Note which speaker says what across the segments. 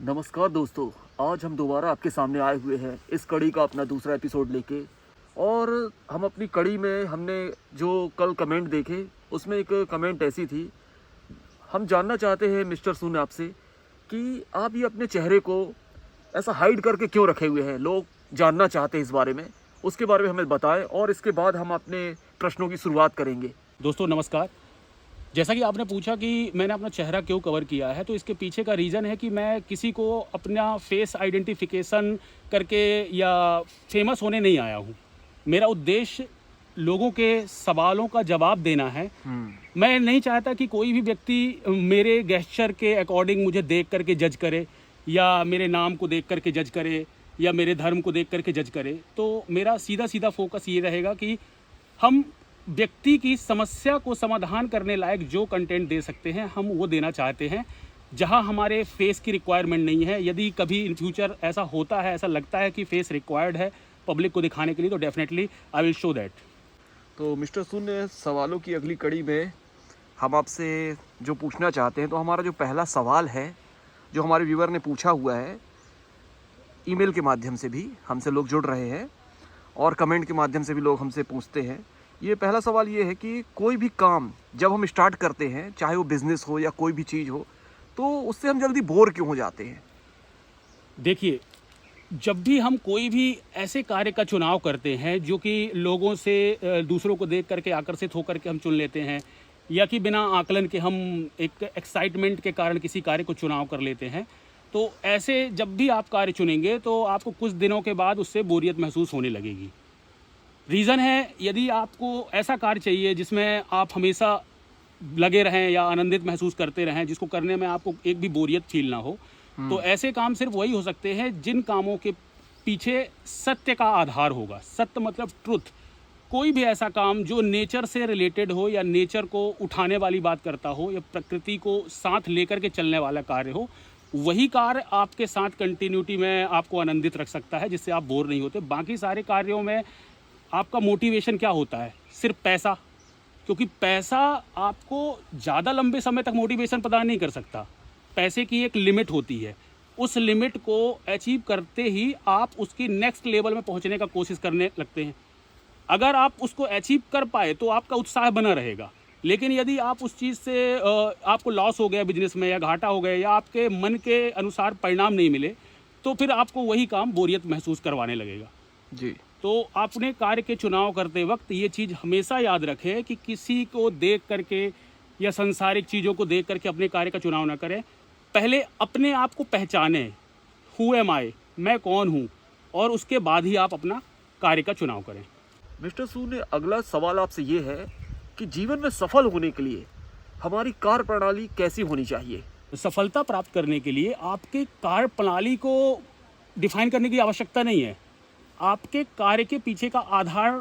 Speaker 1: नमस्कार दोस्तों। आज हम दोबारा आपके सामने आए हुए हैं इस कड़ी का अपना दूसरा एपिसोड लेके। और हम अपनी कड़ी में हमने जो कल कमेंट देखे उसमें एक कमेंट ऐसी थी। हम जानना चाहते हैं मिस्टर सुन आपसे कि आप ये अपने चेहरे को ऐसा हाइड करके क्यों रखे हुए हैं। लोग जानना चाहते हैं इस बारे में, उसके बारे में हमें बताएं और इसके बाद हम अपने प्रश्नों की शुरुआत करेंगे।
Speaker 2: दोस्तों नमस्कार। जैसा कि आपने पूछा कि मैंने अपना चेहरा क्यों कवर किया है, तो इसके पीछे का रीज़न है कि मैं किसी को अपना फेस आइडेंटिफिकेशन करके या फेमस होने नहीं आया हूँ। मेरा उद्देश्य लोगों के सवालों का जवाब देना है। मैं नहीं चाहता कि कोई भी व्यक्ति मेरे गेस्चर के अकॉर्डिंग मुझे देख करके जज करे, या मेरे नाम को देख करके जज करे, या मेरे धर्म को देख करके जज करे। तो मेरा सीधा सीधा फोकस ये रहेगा कि हम व्यक्ति की समस्या को समाधान करने लायक जो कंटेंट दे सकते हैं हम वो देना चाहते हैं, जहां हमारे फेस की रिक्वायरमेंट नहीं है। यदि कभी इन फ्यूचर ऐसा होता है, ऐसा लगता है कि फेस रिक्वायर्ड है पब्लिक को दिखाने के लिए, तो definitely I will show that.
Speaker 1: तो मिस्टर सुन, सवालों की अगली कड़ी में हम आपसे जो पूछना चाहते हैं, तो हमारा जो पहला सवाल है जो हमारे व्यूअर ने पूछा हुआ है, ईमेल के माध्यम से भी हमसे लोग जुड़ रहे हैं और कमेंट के माध्यम से भी लोग हमसे पूछते हैं। ये पहला सवाल ये है कि कोई भी काम जब हम स्टार्ट करते हैं, चाहे वो बिज़नेस हो या कोई भी चीज़ हो, तो उससे हम जल्दी बोर क्यों हो जाते हैं।
Speaker 2: देखिए, जब भी हम कोई भी ऐसे कार्य का चुनाव करते हैं जो कि लोगों से दूसरों को देख करके आकर्षित होकर के हम चुन लेते हैं, या कि बिना आकलन के हम एक एक्साइटमेंट के कारण किसी कार्य को चुनाव कर लेते हैं, तो ऐसे जब भी आप कार्य चुनेंगे तो आपको कुछ दिनों के बाद उससे बोरियत महसूस होने लगेगी। रीज़न है, यदि आपको ऐसा कार्य चाहिए जिसमें आप हमेशा लगे रहें या आनंदित महसूस करते रहें, जिसको करने में आपको एक भी बोरियत फील ना हो, तो ऐसे काम सिर्फ वही हो सकते हैं जिन कामों के पीछे सत्य का आधार होगा। सत्य मतलब ट्रुथ। कोई भी ऐसा काम जो नेचर से रिलेटेड हो, या नेचर को उठाने वाली बात करता हो, या प्रकृति को साथ लेकर के चलने वाला कार्य हो, वही कार्य आपके साथ कंटिन्यूटी में आपको आनंदित रख सकता है, जिससे आप बोर नहीं होते। बाकी सारे कार्यों में आपका मोटिवेशन क्या होता है? सिर्फ पैसा। क्योंकि पैसा आपको ज़्यादा लंबे समय तक मोटिवेशन प्रदान नहीं कर सकता। पैसे की एक लिमिट होती है, उस लिमिट को अचीव करते ही आप उसकी नेक्स्ट लेवल में पहुंचने का कोशिश करने लगते हैं। अगर आप उसको अचीव कर पाए तो आपका उत्साह बना रहेगा। लेकिन यदि आप उस चीज़ से आपको लॉस हो गया बिजनेस में, या घाटा हो गया, या आपके मन के अनुसार परिणाम नहीं मिले, तो फिर आपको वही काम बोरियत महसूस करवाने लगेगा।
Speaker 1: जी।
Speaker 2: तो अपने कार्य के चुनाव करते वक्त ये चीज़ हमेशा याद रखें कि किसी को देख करके या सांसारिक चीज़ों को देख करके अपने कार्य का चुनाव ना करें। पहले अपने आप को पहचानें, हु एम आई, मैं कौन हूँ, और उसके बाद ही आप अपना कार्य का चुनाव करें।
Speaker 1: मिस्टर सू ने अगला सवाल आपसे ये है कि जीवन में सफल होने के लिए हमारी कार्य प्रणाली कैसी होनी चाहिए।
Speaker 2: सफलता प्राप्त करने के लिए आपके कार्य प्रणाली को डिफाइन करने की आवश्यकता नहीं है। आपके कार्य के पीछे का आधार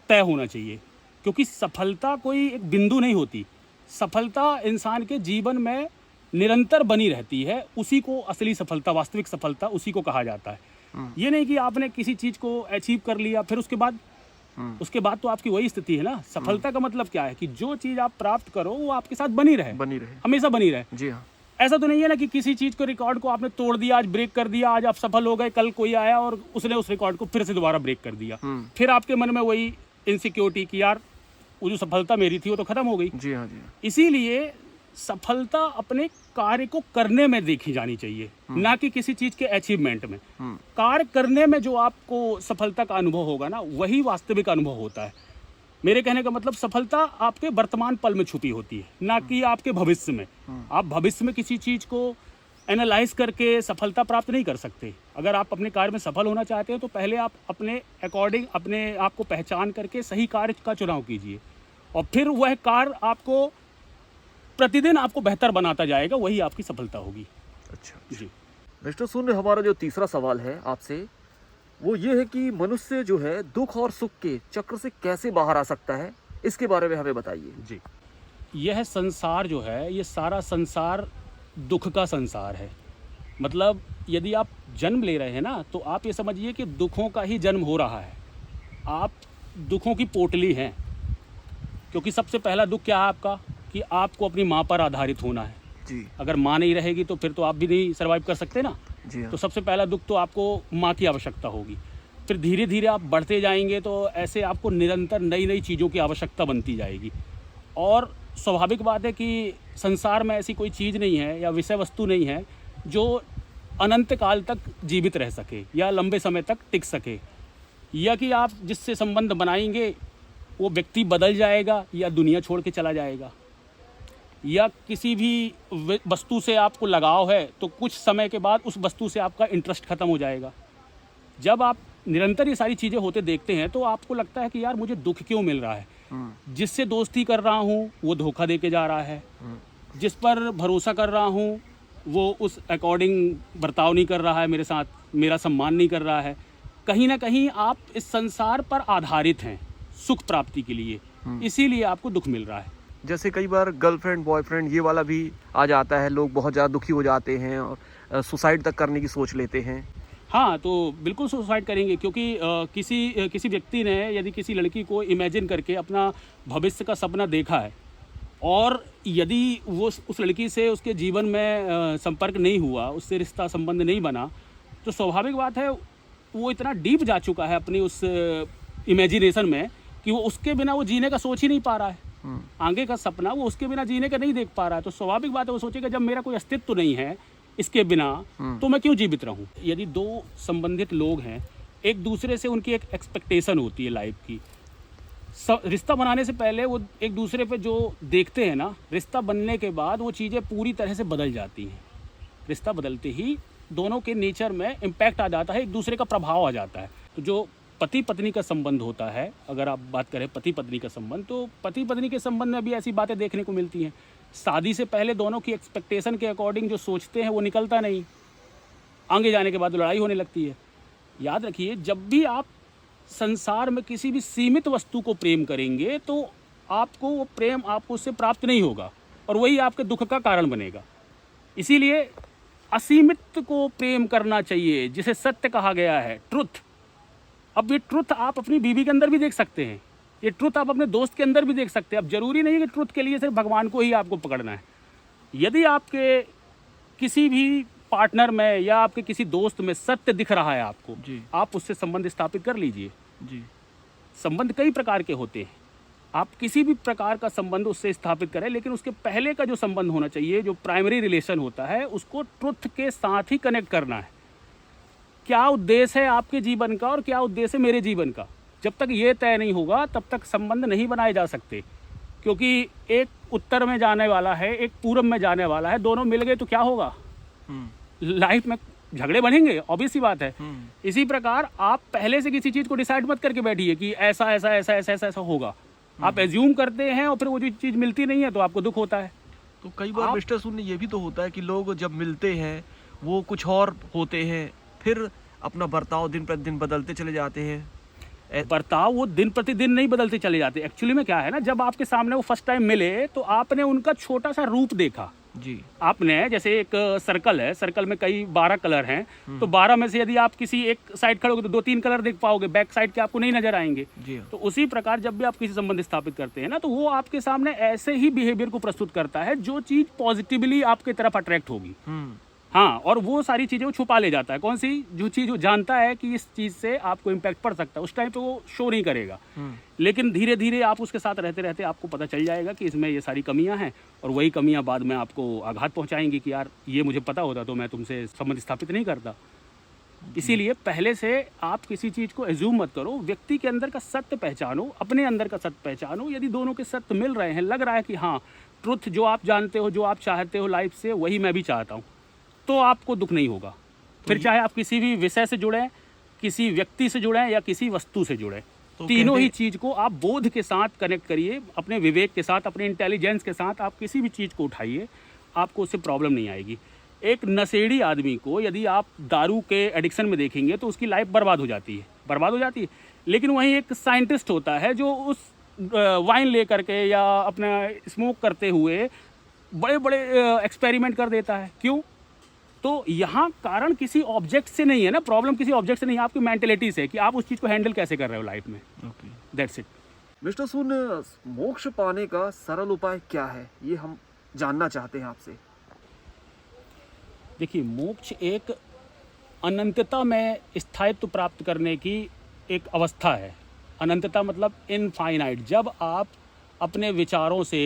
Speaker 2: तय होना चाहिए, क्योंकि सफलता कोई एक बिंदु नहीं होती। सफलता इंसान के जीवन में निरंतर बनी रहती है। उसी को असली सफलता, वास्तविक सफलता उसी को कहा जाता है। ये नहीं कि आपने किसी चीज़ को अचीव कर लिया फिर उसके बाद तो आपकी वही स्थिति है ना। सफलता का मतलब क्या है कि जो चीज़ आप प्राप्त करो वो आपके साथ बनी रहे, हमेशा बनी रहे।
Speaker 1: जी हाँ।
Speaker 2: ऐसा तो नहीं है ना कि किसी चीज़ को, रिकॉर्ड को आपने तोड़ दिया, आज ब्रेक कर दिया, आज आप सफल हो गए, कल कोई आया और उसने उस रिकॉर्ड को फिर से दोबारा ब्रेक कर दिया। फिर आपके मन में वही इनसिक्योरिटी कि यार वो जो सफलता मेरी थी वो तो खत्म हो गई।
Speaker 1: जी हाँ। जी हाँ।
Speaker 2: इसीलिए सफलता अपने कार्य को करने में देखी जानी चाहिए, ना कि किसी चीज़ के अचीवमेंट में। कार्य करने में जो आपको सफलता का अनुभव होगा ना, वही वास्तविक अनुभव होता है। मेरे कहने का मतलब, सफलता आपके वर्तमान पल में छुपी होती है, ना कि आपके भविष्य में। आप भविष्य में किसी चीज़ को एनालाइज करके सफलता प्राप्त नहीं कर सकते। अगर आप अपने कार्य में सफल होना चाहते हो तो पहले आप अपने अकॉर्डिंग अपने आप को पहचान करके सही कार्य का चुनाव कीजिए, और फिर वह कार्य आपको प्रतिदिन आपको बेहतर बनाता जाएगा, वही आपकी सफलता होगी।
Speaker 1: अच्छा
Speaker 2: जी
Speaker 1: मिस्टर सुन, हमारा जो तीसरा सवाल है आपसे वो ये है कि मनुष्य जो है दुख और सुख के चक्र से कैसे बाहर आ सकता है, इसके बारे में हमें बताइए।
Speaker 2: जी, यह संसार जो है, ये सारा संसार दुख का संसार है। मतलब यदि आप जन्म ले रहे हैं ना, तो आप ये समझिए कि दुखों का ही जन्म हो रहा है। आप दुखों की पोटली हैं, क्योंकि सबसे पहला दुख क्या है आपका, कि आपको अपनी माँ पर आधारित होना है।
Speaker 1: जी
Speaker 2: अगर माँ नहीं रहेगी तो फिर तो आप भी नहीं सर्वाइव कर सकते ना।
Speaker 1: जी हाँ।
Speaker 2: तो सबसे पहला दुख तो आपको माँ की आवश्यकता होगी। फिर धीरे धीरे आप बढ़ते जाएंगे तो ऐसे आपको निरंतर नई नई चीज़ों की आवश्यकता बनती जाएगी। और स्वाभाविक बात है कि संसार में ऐसी कोई चीज़ नहीं है या विषय वस्तु नहीं है जो अनंत काल तक जीवित रह सके या लंबे समय तक टिक सके, या कि आप जिससे संबंध बनाएंगे वो व्यक्ति बदल जाएगा या दुनिया छोड़ के चला जाएगा, या किसी भी वस्तु से आपको लगाव है तो कुछ समय के बाद उस वस्तु से आपका इंटरेस्ट ख़त्म हो जाएगा। जब आप निरंतर ये सारी चीज़ें होते देखते हैं तो आपको लगता है कि यार मुझे दुख क्यों मिल रहा है, जिससे दोस्ती कर रहा हूँ वो धोखा दे के जा रहा है, जिस पर भरोसा कर रहा हूँ वो उस अकॉर्डिंग बर्ताव नहीं कर रहा है मेरे साथ, मेरा सम्मान नहीं कर रहा है। कहीं ना कहीं आप इस संसार पर आधारित हैं सुख प्राप्ति के लिए, इसीलिए आपको दुख मिल रहा है।
Speaker 1: जैसे कई बार गर्लफ्रेंड बॉयफ्रेंड ये वाला भी आ जाता है, लोग बहुत ज़्यादा दुखी हो जाते हैं और सुसाइड तक करने की सोच लेते हैं।
Speaker 2: हाँ, तो बिल्कुल सुसाइड करेंगे, क्योंकि किसी व्यक्ति ने यदि किसी लड़की को इमेजिन करके अपना भविष्य का सपना देखा है और यदि वो उस लड़की से उसके जीवन में संपर्क नहीं हुआ, उससे रिश्ता संबंध नहीं बना, तो स्वाभाविक बात है वो इतना डीप जा चुका है अपनी उस इमेजिनेशन में कि वो उसके बिना वो जीने का सोच ही नहीं पा रहा है। आगे का सपना वो उसके बिना जीने का नहीं देख पा रहा है। तो स्वाभाविक बात है वो सोचेगा जब मेरा कोई अस्तित्व नहीं है इसके बिना तो मैं क्यों जीवित रहूं। यदि दो संबंधित लोग हैं, एक दूसरे से उनकी एक एक्सपेक्टेशन होती है लाइफ की, रिश्ता बनाने से पहले वो एक दूसरे पे जो देखते हैं ना, रिश्ता बनने के बाद वो चीज़ें पूरी तरह से बदल जाती हैं। रिश्ता बदलते ही दोनों के नेचर में इम्पैक्ट आ जाता है, एक दूसरे का प्रभाव आ जाता है। तो जो पति पत्नी का संबंध होता है, अगर आप बात करें पति पत्नी का संबंध, तो पति पत्नी के संबंध में भी ऐसी बातें देखने को मिलती हैं। शादी से पहले दोनों की एक्सपेक्टेशन के अकॉर्डिंग जो सोचते हैं वो निकलता नहीं, आगे जाने के बाद लड़ाई होने लगती है। याद रखिए, जब भी आप संसार में किसी भी सीमित वस्तु को प्रेम करेंगे तो आपको वो प्रेम आपको उससे प्राप्त नहीं होगा और वही आपके दुख का कारण बनेगा। इसीलिए असीमित को प्रेम करना चाहिए, जिसे सत्य कहा गया है, ट्रुथ। अब ये ट्रुथ आप अपनी बीवी के अंदर भी देख सकते हैं, ये ट्रुथ आप अपने दोस्त के अंदर भी देख सकते हैं। अब जरूरी नहीं है कि ट्रुथ के लिए सिर्फ भगवान को ही आपको पकड़ना है। यदि आपके किसी भी पार्टनर में या आपके किसी दोस्त में सत्य दिख रहा है आपको
Speaker 1: जी,
Speaker 2: आप उससे संबंध स्थापित कर लीजिए।
Speaker 1: जी,
Speaker 2: संबंध कई प्रकार के होते हैं, आप किसी भी प्रकार का संबंध उससे स्थापित करें, लेकिन उसके पहले का जो संबंध होना चाहिए, जो प्राइमरी रिलेशन होता है, उसको ट्रुथ के साथ ही कनेक्ट करना है। क्या उद्देश्य है आपके जीवन का और क्या उद्देश्य है मेरे जीवन का, जब तक ये तय नहीं होगा तब तक संबंध नहीं बनाए जा सकते। क्योंकि एक उत्तर में जाने वाला है, एक पूरब में जाने वाला है, दोनों मिल गए तो क्या होगा, लाइफ में झगड़े बनेंगे, ऑब्वियस सी बात है। इसी प्रकार आप पहले से किसी चीज़ को डिसाइड मत करके बैठिए कि ऐसा ऐसा ऐसा ऐसा ऐसा ऐसा होगा। आप एज्यूम करते हैं और फिर वो जो चीज़ मिलती नहीं है तो आपको दुख होता है।
Speaker 1: तो कई बार मिस्टर सुन ये भी तो होता है कि लोग जब मिलते हैं वो कुछ और होते हैं, फिर अपना बर्ताव दिन प्रतिदिन बदलते चले जाते हैं।
Speaker 2: बर्ताव वो दिन प्रतिदिन नहीं बदलते चले जाते। एक्चुअली में क्या है ना, जब आपके सामने वो फर्स्ट टाइम मिले तो आपने उनका छोटा सा रूप देखा।
Speaker 1: जी,
Speaker 2: आपने जैसे एक सर्कल है, सर्कल में कई 12 कलर हैं, तो 12 में से यदि आप किसी एक साइड खड़ोगे तो 2-3 कलर देख पाओगे, बैक साइड के आपको नहीं नजर आएंगे।
Speaker 1: जी,
Speaker 2: तो उसी प्रकार जब भी आप किसी संबंध स्थापित करते हैं ना, तो वो आपके सामने ऐसे ही बिहेवियर को प्रस्तुत करता है जो चीज पॉजिटिवली आपके तरफ अट्रैक्ट होगी। हाँ, और वो सारी चीज़ें वो छुपा ले जाता है। कौन सी? जो चीज़ वो जानता है कि इस चीज़ से आपको इम्पैक्ट पड़ सकता है, उस टाइम पे वो शो नहीं करेगा। लेकिन धीरे धीरे आप उसके साथ रहते रहते आपको पता चल जाएगा कि इसमें ये सारी कमियां हैं, और वही कमियां बाद में आपको आघात पहुंचाएंगी कि यार ये मुझे पता होता तो मैं तुमसे संबंध स्थापित नहीं करता। इसीलिए पहले से आप किसी चीज़ को एज्यूम मत करो, व्यक्ति के अंदर का सत्य पहचानो, अपने अंदर का सत्य पहचानो। यदि दोनों के सत्य मिल रहे हैं, लग रहा है कि हाँ ट्रुथ जो आप जानते हो, जो आप चाहते हो लाइफ से, वही मैं भी चाहता हूँ, तो आपको दुख नहीं होगा। फिर चाहे आप किसी भी विषय से जुड़ें, किसी व्यक्ति से जुड़ें या किसी वस्तु से जुड़ें, तो तीनों ही चीज़ को आप बोध के साथ कनेक्ट करिए, अपने विवेक के साथ, अपने इंटेलिजेंस के साथ आप किसी भी चीज़ को उठाइए, आपको उससे प्रॉब्लम नहीं आएगी। एक नशेड़ी आदमी को यदि आप दारू के एडिक्शन में देखेंगे तो उसकी लाइफ बर्बाद हो जाती है, लेकिन वहीं एक साइंटिस्ट होता है जो उस वाइन ले करके या अपना स्मोक करते हुए बड़े बड़े एक्सपेरिमेंट कर देता है। क्यों? तो यहाँ कारण किसी ऑब्जेक्ट से नहीं है ना, प्रॉब्लम किसी ऑब्जेक्ट से नहीं है, आपकी मेंटेलिटी से कि आप उस चीज़ को हैंडल कैसे कर रहे हो लाइफ में। That's it.
Speaker 1: मिस्टर सुन, मोक्ष पाने का सरल उपाय क्या है, ये हम जानना चाहते हैं आपसे।
Speaker 2: देखिए, मोक्ष एक अनंतता में स्थायित्व प्राप्त करने की एक अवस्था है। अनंतता मतलब इनफाइनाइट। जब आप अपने विचारों से,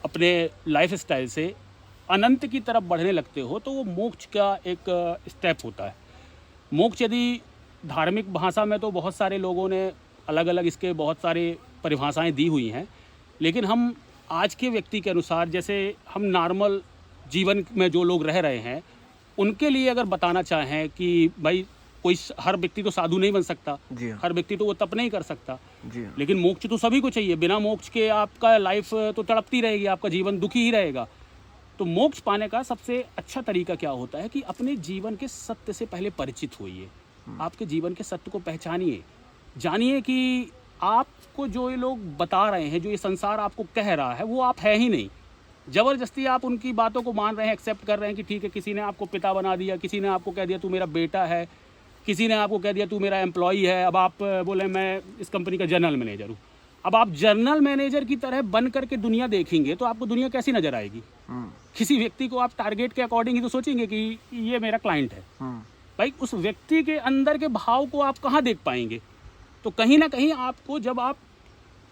Speaker 2: अपने लाइफस्टाइल से अनंत की तरफ बढ़ने लगते हो तो वो मोक्ष का एक स्टेप होता है। मोक्ष यदि धार्मिक भाषा में तो बहुत सारे लोगों ने अलग अलग इसके बहुत सारे परिभाषाएं दी हुई हैं, लेकिन हम आज के व्यक्ति के अनुसार, जैसे हम नॉर्मल जीवन में जो लोग रह रहे हैं उनके लिए अगर बताना चाहें कि भाई कोई, हर व्यक्ति तो साधु नहीं बन सकता,
Speaker 1: जी हाँ।
Speaker 2: हर व्यक्ति तो वो तप नहीं कर सकता,
Speaker 1: जी हाँ।
Speaker 2: लेकिन मोक्ष तो सभी को चाहिए। बिना मोक्ष के आपका लाइफ तो तड़पती रहेगी, आपका जीवन दुखी ही रहेगा। तो मोक्ष पाने का सबसे अच्छा तरीका क्या होता है कि अपने जीवन के सत्य से पहले परिचित होइए। आपके जीवन के सत्य को पहचानिए, जानिए कि आपको जो ये लोग बता रहे हैं, जो ये संसार आपको कह रहा है, वो आप है ही नहीं। ज़बरदस्ती आप उनकी बातों को मान रहे हैं, एक्सेप्ट कर रहे हैं कि ठीक है, किसी ने आपको पिता बना दिया, किसी ने आपको कह दिया तू मेरा बेटा है, किसी ने आपको कह दिया तू मेरा एम्प्लॉई है, अब आप बोले मैं इस कंपनी का जनरल मैनेजर हूँ। अब आप जनरल मैनेजर की तरह बन करके दुनिया देखेंगे तो आपको दुनिया कैसी नज़र आएगी? किसी व्यक्ति को आप टारगेट के अकॉर्डिंग ही तो सोचेंगे कि ये मेरा क्लाइंट है। भाई, उस व्यक्ति के अंदर के भाव को आप कहाँ देख पाएंगे? तो कहीं ना कहीं आपको, जब आप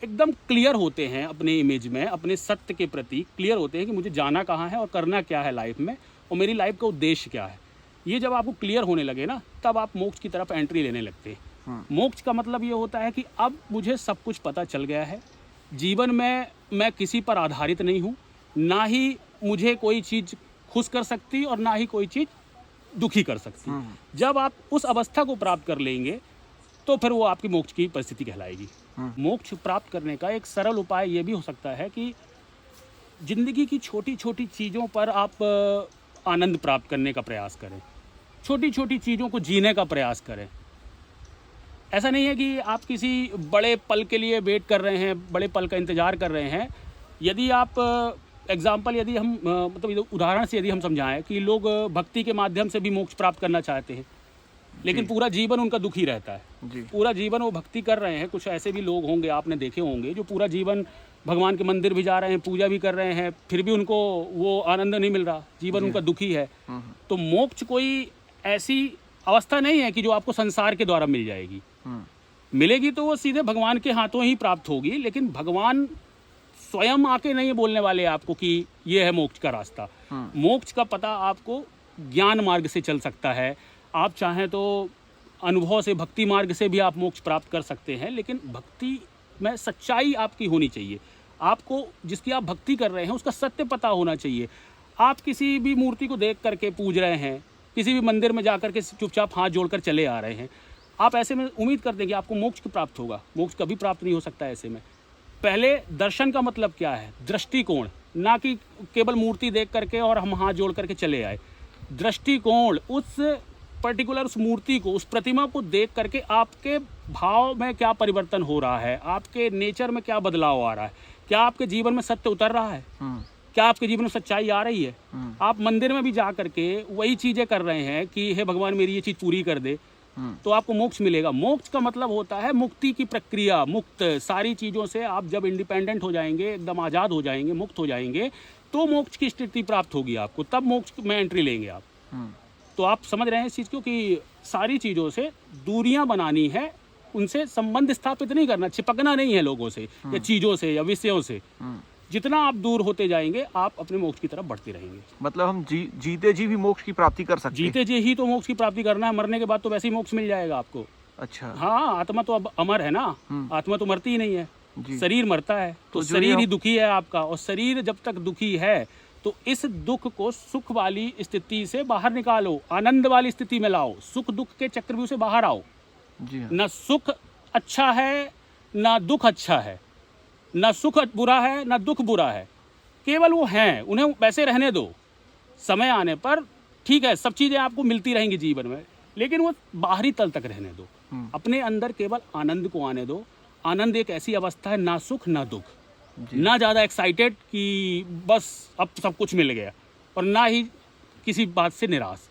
Speaker 2: एकदम क्लियर होते हैं अपने इमेज में, अपने सत्य के प्रति क्लियर होते हैं कि मुझे जाना कहाँ है और करना क्या है लाइफ में, और मेरी लाइफ का उद्देश्य क्या है, ये जब आपको क्लियर होने लगे ना, तब आप मोक्ष की तरफ एंट्री लेने लगते हैं। मोक्ष का मतलब ये होता है कि अब मुझे सब कुछ पता चल गया है, जीवन में मैं किसी पर आधारित नहीं हूँ, ना ही मुझे कोई चीज़ खुश कर सकती और ना ही कोई चीज़ दुखी कर सकती। जब आप उस अवस्था को प्राप्त कर लेंगे तो फिर वो आपकी मोक्ष की परिस्थिति कहलाएगी। मोक्ष प्राप्त करने का एक सरल उपाय ये भी हो सकता है कि जिंदगी की छोटी छोटी चीज़ों पर आप आनंद प्राप्त करने का प्रयास करें, छोटी छोटी चीज़ों को जीने का प्रयास करें। ऐसा नहीं है कि आप किसी बड़े पल के लिए वेट कर रहे हैं, बड़े पल का इंतज़ार कर रहे हैं। यदि आप एग्जाम्पल, यदि हम मतलब उदाहरण से यदि हम समझाएं कि लोग भक्ति के माध्यम से भी मोक्ष प्राप्त करना चाहते हैं, लेकिन पूरा जीवन उनका दुखी रहता है। पूरा जीवन वो भक्ति कर रहे हैं। कुछ ऐसे भी लोग होंगे, आपने देखे होंगे, जो पूरा जीवन भगवान के मंदिर भी जा रहे हैं, पूजा भी कर रहे हैं, फिर भी उनको वो आनंद नहीं मिल रहा, जीवन उनका दुखी है। तो मोक्ष कोई ऐसी अवस्था नहीं है कि जो आपको संसार के द्वारा मिल जाएगी। मिलेगी तो वो सीधे भगवान के हाथों ही प्राप्त होगी, लेकिन भगवान स्वयं आके नहीं बोलने वाले आपको कि ये है मोक्ष का रास्ता। मोक्ष का पता आपको ज्ञान मार्ग से चल सकता है। आप चाहें तो अनुभव से, भक्ति मार्ग से भी आप मोक्ष प्राप्त कर सकते हैं, लेकिन भक्ति में सच्चाई आपकी होनी चाहिए। आपको जिसकी आप भक्ति कर रहे हैं उसका सत्य पता होना चाहिए। आप किसी भी मूर्ति को देख करके पूज रहे हैं, किसी भी मंदिर में जा कर के चुपचाप हाथ जोड़कर चले आ रहे हैं, आप ऐसे में उम्मीद करते हैं कि आपको मोक्ष प्राप्त होगा। मोक्ष कभी प्राप्त नहीं हो सकता ऐसे में। पहले दर्शन का मतलब क्या है? दृष्टिकोण, ना कि केवल मूर्ति देख करके और हम हाथ जोड़ करके चले आए। दृष्टिकोण, उस पर्टिकुलर उस मूर्ति को, उस प्रतिमा को देख करके आपके भाव में क्या परिवर्तन हो रहा है, आपके नेचर में क्या बदलाव आ रहा है, क्या आपके जीवन में सत्य उतर रहा है, क्या आपके जीवन में सच्चाई आ रही है। आप मंदिर में भी जा करके वही चीज़ें कर रहे हैं कि हे भगवान मेरी ये चीज़ पूरी कर दे, तो आपको मोक्ष मिलेगा। मोक्ष का मतलब होता है मुक्ति की प्रक्रिया, मुक्त सारी चीज़ों से आप जब इंडिपेंडेंट हो जाएंगे, एकदम आज़ाद हो जाएंगे, मुक्त हो जाएंगे, तो मोक्ष की स्थिति प्राप्त होगी आपको, तब मोक्ष में एंट्री लेंगे आप। तो आप समझ रहे हैं इस चीज़ को कि सारी चीज़ों से दूरियां बनानी है, उनसे संबंध स्थापित नहीं करना, चिपकना नहीं है लोगों से या चीज़ों से या विषयों से। जितना आप दूर होते जाएंगे आप अपने मोक्ष की तरफ बढ़ते रहेंगे।
Speaker 1: मतलब हम जीते जी भी मोक्ष की प्राप्ति कर सकते हैं।
Speaker 2: जीते जी ही तो मोक्ष की प्राप्ति करना है, मरने के बाद तो वैसे ही मोक्ष मिल जाएगा आपको।
Speaker 1: अच्छा।
Speaker 2: हाँ, आत्मा तो अब अमर है ना, आत्मा तो मरती ही नहीं है, शरीर मरता है। तो शरीर ही दुखी है आपका, और शरीर जब तक दुखी है तो इस दुख को सुख वाली स्थिति से बाहर निकालो, आनंद वाली स्थिति में लाओ, सुख दुख के चक्रव्यूह से बाहर आओ। न सुख अच्छा है ना दुख अच्छा है, ना सुख बुरा है ना दुख बुरा है, केवल वो हैं, उन्हें वैसे रहने दो। समय आने पर ठीक है, सब चीज़ें आपको मिलती रहेंगी जीवन में, लेकिन वो बाहरी तल तक रहने दो। अपने अंदर केवल आनंद को आने दो। आनंद एक ऐसी अवस्था है, ना सुख ना दुख, ना ज़्यादा एक्साइटेड कि बस अब सब कुछ मिल गया, और ना ही किसी बात से निराश।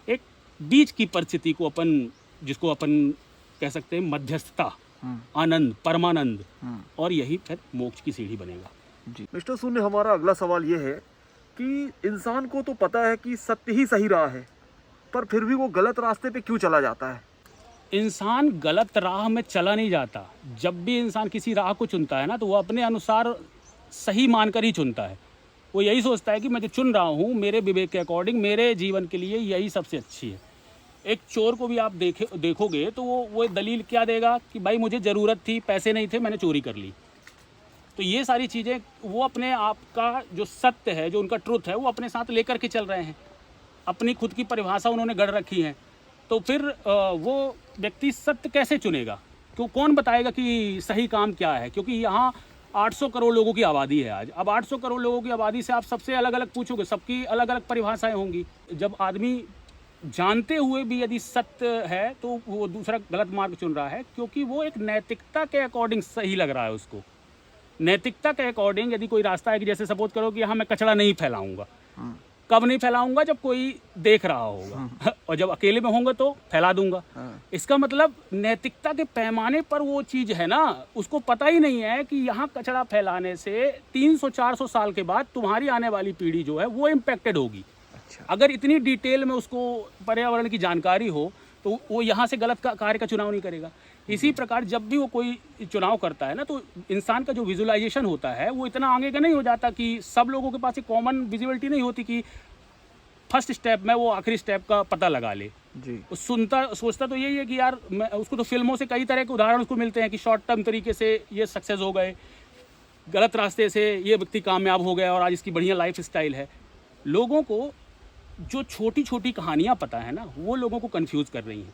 Speaker 2: एक बीच की परिस्थिति को अपन, जिसको अपन कह सकते हैं मध्यस्थता, आनंद, परमानंद, और यही फिर मोक्ष की सीढ़ी बनेगा।
Speaker 1: जी मिस्टर शून्य, हमारा अगला सवाल ये है कि इंसान को तो पता है कि सत्य ही सही राह है, पर फिर भी वो गलत रास्ते पे क्यों चला जाता है?
Speaker 2: इंसान गलत राह में चला नहीं जाता। जब भी इंसान किसी राह को चुनता है ना, तो वो अपने अनुसार सही मानकर ही चुनता है। वो यही सोचता है कि मैं जो चुन रहा हूँ मेरे विवेक के अकॉर्डिंग, मेरे जीवन के लिए यही सबसे अच्छी है। एक चोर को भी आप देखोगे तो वो दलील क्या देगा कि भाई मुझे ज़रूरत थी, पैसे नहीं थे, मैंने चोरी कर ली। तो ये सारी चीज़ें वो अपने आप का जो सत्य है, जो उनका ट्रुथ है, वो अपने साथ लेकर के चल रहे हैं। अपनी खुद की परिभाषा उन्होंने गढ़ रखी है। तो फिर वो व्यक्ति सत्य कैसे चुनेगा? क्यों, कौन बताएगा कि सही काम क्या है? क्योंकि यहाँ 800 करोड़ लोगों की आबादी है आज। अब 800 करोड़ लोगों की आबादी से आप सबसे अलग अलग पूछोगे, सबकी अलग अलग परिभाषाएं होंगी। जब आदमी जानते हुए भी यदि सत्य है तो वो दूसरा गलत मार्ग चुन रहा है, क्योंकि वो एक नैतिकता के अकॉर्डिंग सही लग रहा है उसको। नैतिकता के अकॉर्डिंग यदि कोई रास्ता है कि जैसे सपोज करो कि यहाँ मैं कचरा नहीं फैलाऊंगा। कब नहीं फैलाऊंगा? जब कोई देख रहा होगा। और जब अकेले में होंगे तो फैला दूंगा। इसका मतलब नैतिकता के पैमाने पर वो चीज़ है ना, उसको पता ही नहीं है कि यहाँ कचरा फैलाने से 300-400 साल के बाद तुम्हारी आने वाली पीढ़ी जो है वो इम्पेक्टेड होगी।
Speaker 1: अच्छा।
Speaker 2: अगर इतनी डिटेल में उसको पर्यावरण की जानकारी हो तो वो यहाँ से गलत कार्य का चुनाव नहीं करेगा। इसी प्रकार जब भी वो कोई चुनाव करता है ना, तो इंसान का जो विजुअलाइजेशन होता है वो इतना आगे का नहीं हो जाता कि सब लोगों के पास एक कॉमन विजिबिलिटी नहीं होती कि फर्स्ट स्टेप में वो आखिरी स्टेप का पता लगा ले।
Speaker 1: जी।
Speaker 2: वो सोचता तो यही है कि यार मैं उसको, तो फिल्मों से कई तरह के उदाहरण उसको मिलते हैं कि शॉर्ट टर्म तरीके से ये सक्सेस हो गए, गलत रास्ते से ये व्यक्ति कामयाब हो गया और आज इसकी बढ़िया लाइफ स्टाइल है। लोगों को जो छोटी छोटी कहानियाँ पता है ना, वो लोगों को कंफ्यूज कर रही हैं।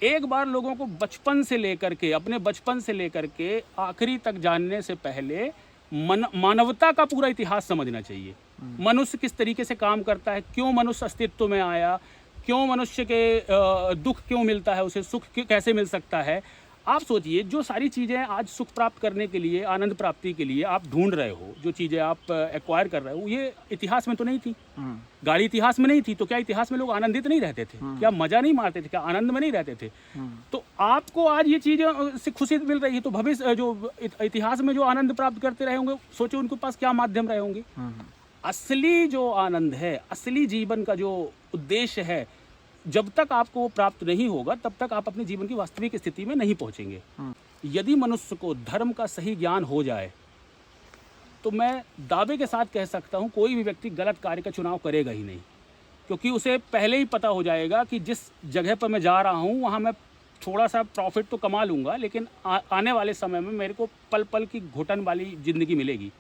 Speaker 2: एक बार लोगों को बचपन से लेकर के, अपने बचपन से लेकर के आखिरी तक जानने से पहले मानवता का पूरा इतिहास समझना चाहिए। मनुष्य किस तरीके से काम करता है, क्यों मनुष्य अस्तित्व में आया, क्यों मनुष्य के दुख क्यों मिलता है, उसे सुख कैसे मिल सकता है। आप सोचिए, जो सारी चीज़ें आज सुख प्राप्त करने के लिए, आनंद प्राप्ति के लिए आप ढूंढ रहे हो, जो चीज़ें आप एक्वायर कर रहे हो, ये इतिहास में तो नहीं थी। गाड़ी इतिहास में नहीं थी, तो क्या इतिहास में लोग आनंदित नहीं रहते थे? क्या मजा नहीं मारते थे? क्या आनंद में नहीं रहते थे? तो आपको आज ये चीज़ें से खुशी मिल रही है, तो भविष्य जो इतिहास में जो आनंद प्राप्त करते रहे होंगे, सोचो उनके पास क्या माध्यम रहे होंगे। असली जो आनंद है, असली जीवन का जो उद्देश्य है, जब तक आपको वो प्राप्त नहीं होगा तब तक आप अपने जीवन की वास्तविक स्थिति में नहीं पहुंचेंगे। यदि मनुष्य को धर्म का सही ज्ञान हो जाए तो मैं दावे के साथ कह सकता हूं, कोई भी व्यक्ति गलत कार्य का चुनाव करेगा ही नहीं। क्योंकि उसे पहले ही पता हो जाएगा कि जिस जगह पर मैं जा रहा हूं वहां मैं थोड़ा सा प्रॉफिट तो कमा लूँगा, लेकिन आने वाले समय में मेरे को पल पल की घुटन वाली ज़िंदगी मिलेगी।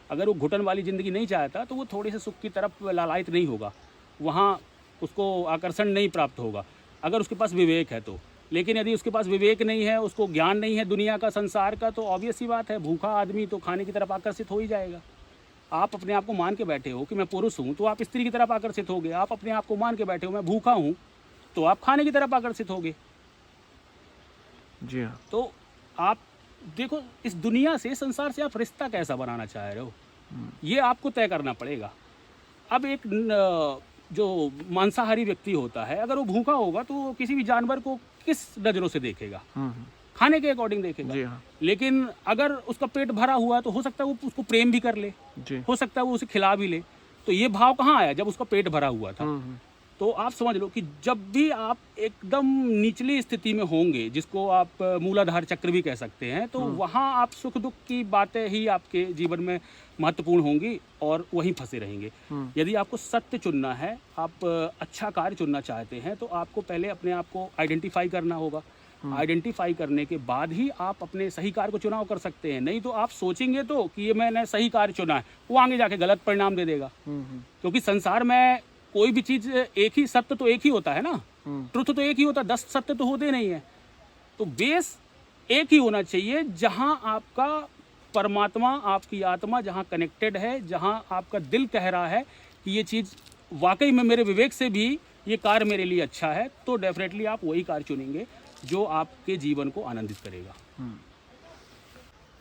Speaker 2: अगर वो घुटन वाली ज़िंदगी नहीं चाहता तो वो थोड़ी सी सुख की तरफ लालायित नहीं होगा, वहाँ उसको आकर्षण नहीं प्राप्त होगा, अगर उसके पास विवेक है तो। लेकिन यदि उसके पास विवेक नहीं है, उसको ज्ञान नहीं है दुनिया का, संसार का, तो ऑब्वियस सी बात है, भूखा आदमी तो खाने की तरफ आकर्षित हो ही जाएगा। आप अपने आप को मान के बैठे हो कि मैं पुरुष हूँ तो आप स्त्री की तरफ आकर्षित होगे। आप अपने आप को मान के बैठे हो मैं भूखा हूँ तो आप खाने की तरफ आकर्षित होगे।
Speaker 1: जी हाँ।
Speaker 2: तो आप देखो, इस दुनिया से, संसार से आप रिश्ता कैसा बनाना चाह रहे हो, ये आपको तय करना पड़ेगा। अब एक जो मांसाहारी व्यक्ति होता है, अगर वो भूखा होगा तो वो किसी भी जानवर को किस नज़रों से देखेगा? खाने के अकॉर्डिंग देखेगा।
Speaker 1: जी हाँ।
Speaker 2: लेकिन अगर उसका पेट भरा हुआ है तो हो सकता है वो उसको प्रेम भी कर ले, हो सकता है वो उसे खिला भी ले। तो ये भाव कहाँ आया? जब उसका पेट भरा हुआ था। तो आप समझ लो कि जब भी आप एकदम निचली स्थिति में होंगे, जिसको आप मूलाधार चक्र भी कह सकते हैं, तो वहाँ आप सुख दुख की बातें ही आपके जीवन में महत्वपूर्ण होंगी और वहीं फंसे रहेंगे। यदि आपको सत्य चुनना है, आप अच्छा कार्य चुनना चाहते हैं, तो आपको पहले अपने आप को आइडेंटिफाई करना होगा। आइडेंटिफाई करने के बाद ही आप अपने सही कार्य को चुनाव कर सकते हैं। नहीं तो आप सोचेंगे तो कि ये मैंने सही कार्य चुना है, वो आगे जाके गलत परिणाम दे देगा। क्योंकि संसार में कोई भी चीज़ एक ही, सत्य तो एक ही होता है ना, ट्रुथ तो एक ही होता है, 10 सत्य तो होते नहीं है। तो बेस एक ही होना चाहिए, जहां आपका परमात्मा, आपकी आत्मा जहां कनेक्टेड है, जहां आपका दिल कह रहा है कि ये चीज़ वाकई में मेरे विवेक से भी ये कार्य मेरे लिए अच्छा है, तो डेफिनेटली आप वही कार्य चुनेंगे जो आपके जीवन को आनंदित करेगा।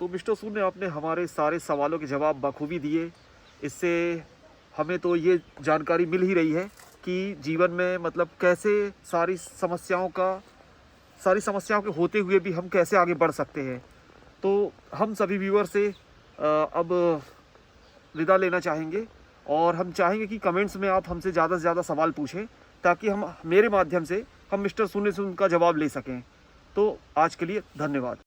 Speaker 1: तो मिस्टर सूद ने आपने हमारे सारे सवालों के जवाब बखूबी दिए। इससे हमें तो ये जानकारी मिल ही रही है कि जीवन में मतलब कैसे सारी समस्याओं के होते हुए भी हम कैसे आगे बढ़ सकते हैं। तो हम सभी व्यूअर से अब विदा लेना चाहेंगे और हम चाहेंगे कि कमेंट्स में आप हमसे ज़्यादा से ज़्यादा सवाल पूछें, ताकि हम मेरे माध्यम से हम मिस्टर सुने से उनका जवाब ले सकें। तो आज के लिए धन्यवाद।